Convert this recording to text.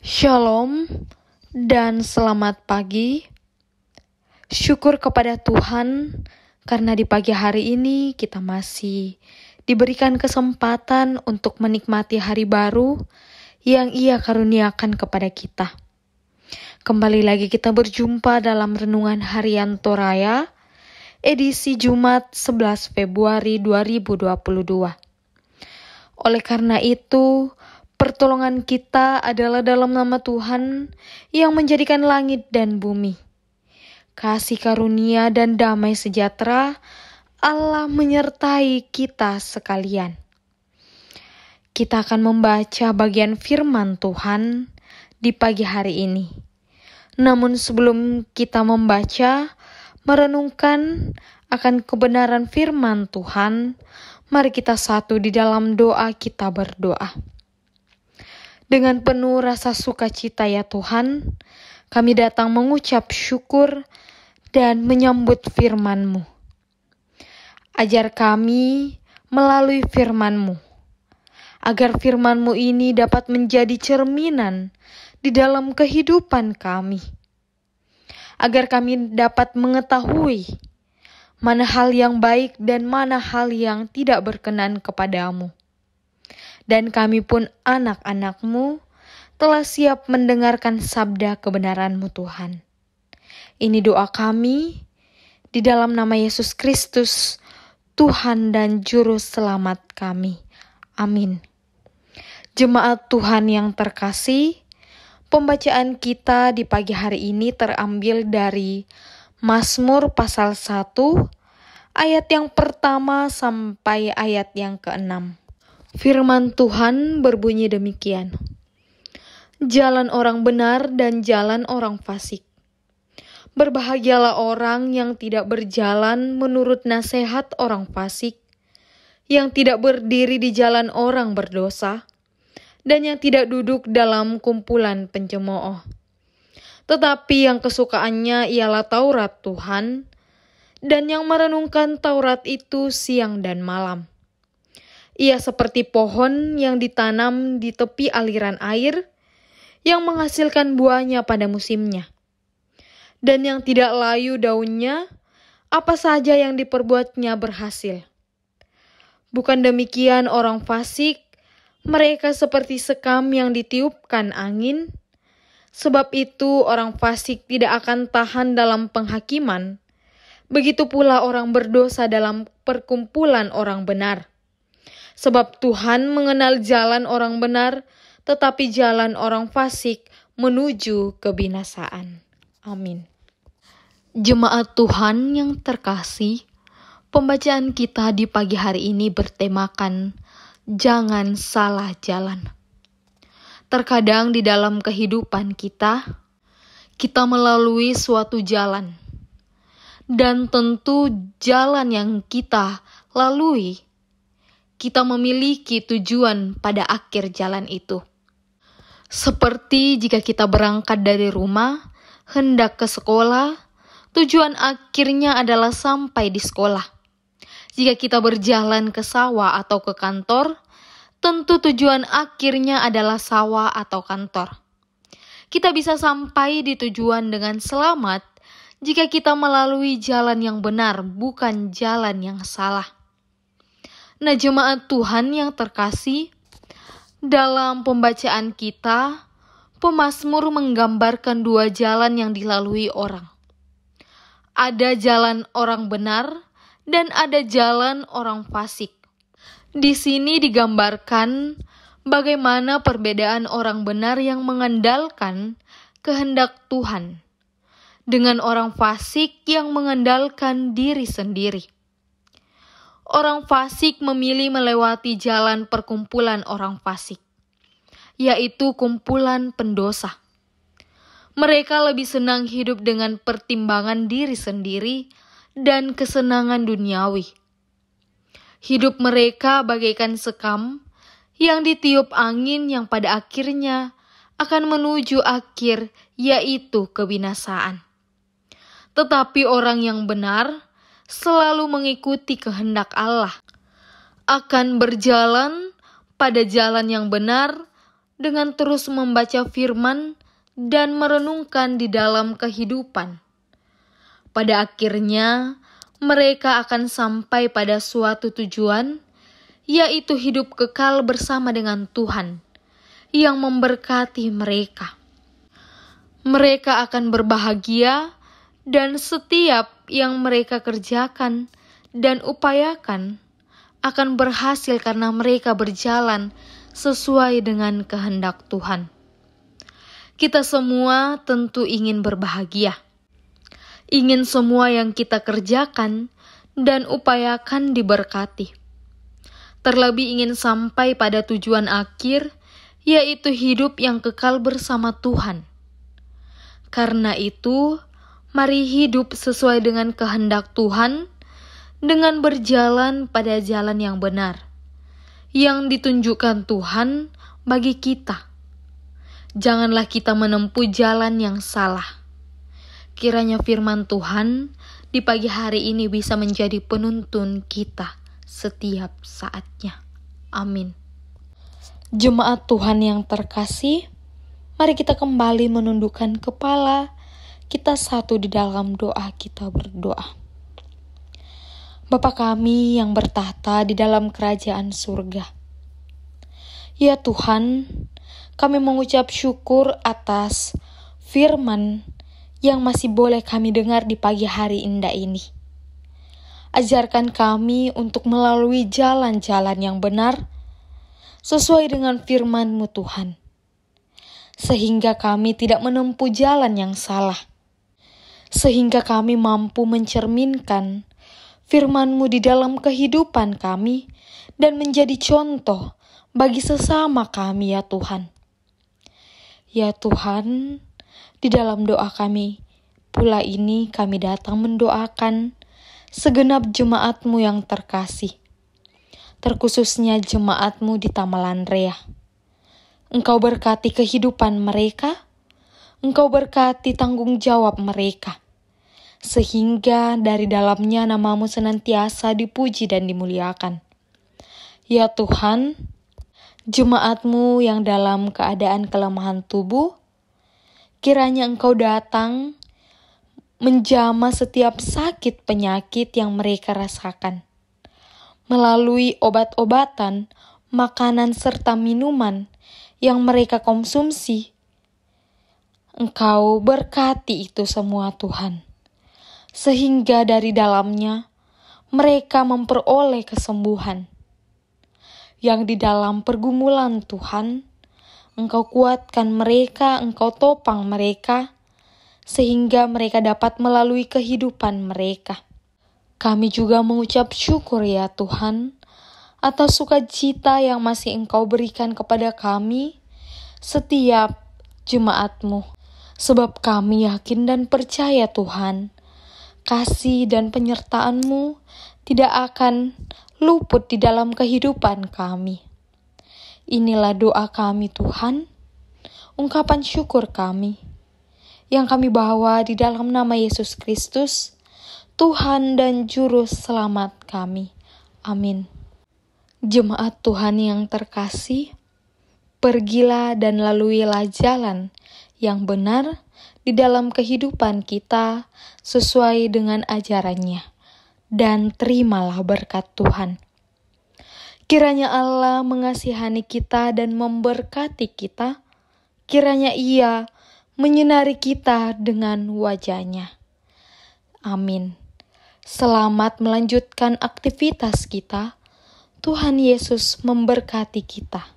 Shalom dan selamat pagi. Syukur kepada Tuhan karena di pagi hari ini kita masih diberikan kesempatan untuk menikmati hari baru yang Ia karuniakan kepada kita. Kembali lagi kita berjumpa dalam Renungan Harian Toraya, edisi Jumat 11 Februari 2022. Oleh karena itu, pertolongan kita adalah dalam nama Tuhan yang menjadikan langit dan bumi. Kasih karunia dan damai sejahtera Allah menyertai kita sekalian. Kita akan membaca bagian firman Tuhan di pagi hari ini. Namun sebelum kita membaca, merenungkan akan kebenaran firman Tuhan, mari kita satu di dalam doa kita berdoa. Dengan penuh rasa sukacita ya Tuhan, kami datang mengucap syukur dan menyambut firman-Mu. Ajar kami melalui firman-Mu, agar firman-Mu ini dapat menjadi cerminan di dalam kehidupan kami. Agar kami dapat mengetahui mana hal yang baik dan mana hal yang tidak berkenan kepadamu. Dan kami pun anak-anak-Mu telah siap mendengarkan sabda kebenaran-Mu Tuhan. Ini doa kami di dalam nama Yesus Kristus, Tuhan dan Juru Selamat kami. Amin. Jemaat Tuhan yang terkasih, pembacaan kita di pagi hari ini terambil dari Mazmur pasal 1, ayat yang pertama sampai ayat yang ke-6. Firman Tuhan berbunyi demikian. Jalan orang benar dan jalan orang fasik. Berbahagialah orang yang tidak berjalan menurut nasihat orang fasik, yang tidak berdiri di jalan orang berdosa, dan yang tidak duduk dalam kumpulan pencemooh. Tetapi yang kesukaannya ialah Taurat Tuhan, dan yang merenungkan Taurat itu siang dan malam. Ia seperti pohon yang ditanam di tepi aliran air, yang menghasilkan buahnya pada musimnya. Dan yang tidak layu daunnya, apa saja yang diperbuatnya berhasil. Bukan demikian orang fasik, mereka seperti sekam yang ditiupkan angin. Sebab itu orang fasik tidak akan tahan dalam penghakiman. Begitu pula orang berdosa dalam perkumpulan orang benar. Sebab Tuhan mengenal jalan orang benar, tetapi jalan orang fasik menuju kebinasaan. Amin. Jemaat Tuhan yang terkasih, pembacaan kita di pagi hari ini bertemakan jangan salah jalan. Terkadang di dalam kehidupan kita melalui suatu jalan. Dan tentu jalan yang kita lalui, kita memiliki tujuan pada akhir jalan itu. Seperti jika kita berangkat dari rumah, hendak ke sekolah, tujuan akhirnya adalah sampai di sekolah. Jika kita berjalan ke sawah atau ke kantor, tentu tujuan akhirnya adalah sawah atau kantor. Kita bisa sampai di tujuan dengan selamat jika kita melalui jalan yang benar, bukan jalan yang salah. Nah, jemaat Tuhan yang terkasih, dalam pembacaan kita, pemazmur menggambarkan dua jalan yang dilalui orang. Ada jalan orang benar dan ada jalan orang fasik. Di sini digambarkan bagaimana perbedaan orang benar yang mengandalkan kehendak Tuhan dengan orang fasik yang mengandalkan diri sendiri. Orang fasik memilih melewati jalan perkumpulan orang fasik, yaitu kumpulan pendosa. Mereka lebih senang hidup dengan pertimbangan diri sendiri dan kesenangan duniawi. Hidup mereka bagaikan sekam yang ditiup angin yang pada akhirnya akan menuju akhir, yaitu kebinasaan. Tetapi orang yang benar selalu mengikuti kehendak Allah, akan berjalan pada jalan yang benar dengan terus membaca firman dan merenungkan di dalam kehidupan. Pada akhirnya, mereka akan sampai pada suatu tujuan, yaitu hidup kekal bersama dengan Tuhan yang memberkati mereka. Mereka akan berbahagia dan setiap yang mereka kerjakan dan upayakan akan berhasil karena mereka berjalan sesuai dengan kehendak Tuhan. Kita semua tentu ingin berbahagia. Ingin semua yang kita kerjakan dan upayakan diberkati. Terlebih ingin sampai pada tujuan akhir, yaitu hidup yang kekal bersama Tuhan. Karena itu, mari hidup sesuai dengan kehendak Tuhan, dengan berjalan pada jalan yang benar, yang ditunjukkan Tuhan bagi kita. Janganlah kita menempuh jalan yang salah. Kiranya firman Tuhan di pagi hari ini bisa menjadi penuntun kita setiap saatnya. Amin. Jemaat Tuhan yang terkasih, mari kita kembali menundukkan kepala, kita satu di dalam doa, kita berdoa. Bapa kami yang bertahta di dalam kerajaan surga. Ya Tuhan, kami mengucap syukur atas firman yang masih boleh kami dengar di pagi hari indah ini. Ajarkan kami untuk melalui jalan-jalan yang benar, sesuai dengan firman-Mu Tuhan. Sehingga kami tidak menempuh jalan yang salah. Sehingga kami mampu mencerminkan firman-Mu di dalam kehidupan kami, dan menjadi contoh bagi sesama kami ya Tuhan. Ya Tuhan, di dalam doa kami pula ini kami datang mendoakan segenap jemaat-Mu yang terkasih, terkhususnya jemaat-Mu di Tamalan Rea. Engkau berkati kehidupan mereka, Engkau berkati tanggung jawab mereka, sehingga dari dalamnya nama-Mu senantiasa dipuji dan dimuliakan. Ya Tuhan, jemaat-Mu yang dalam keadaan kelemahan tubuh, kiranya Engkau datang menjamah setiap sakit penyakit yang mereka rasakan. Melalui obat-obatan, makanan serta minuman yang mereka konsumsi, Engkau berkati itu semua Tuhan. Sehingga dari dalamnya mereka memperoleh kesembuhan. Yang di dalam pergumulan Tuhan, Engkau kuatkan mereka, Engkau topang mereka, sehingga mereka dapat melalui kehidupan mereka. Kami juga mengucap syukur ya Tuhan, atas sukacita yang masih Engkau berikan kepada kami, setiap jemaat-Mu. Sebab kami yakin dan percaya Tuhan, kasih dan penyertaan-Mu tidak akan luput di dalam kehidupan kami. Inilah doa kami Tuhan, ungkapan syukur kami, yang kami bawa di dalam nama Yesus Kristus, Tuhan dan Juru Selamat kami. Amin. Jemaat Tuhan yang terkasih, pergilah dan laluilah jalan yang benar di dalam kehidupan kita sesuai dengan ajarannya, dan terimalah berkat Tuhan. Kiranya Allah mengasihani kita dan memberkati kita. Kiranya Ia menyinari kita dengan wajah-Nya. Amin. Selamat melanjutkan aktivitas kita. Tuhan Yesus memberkati kita.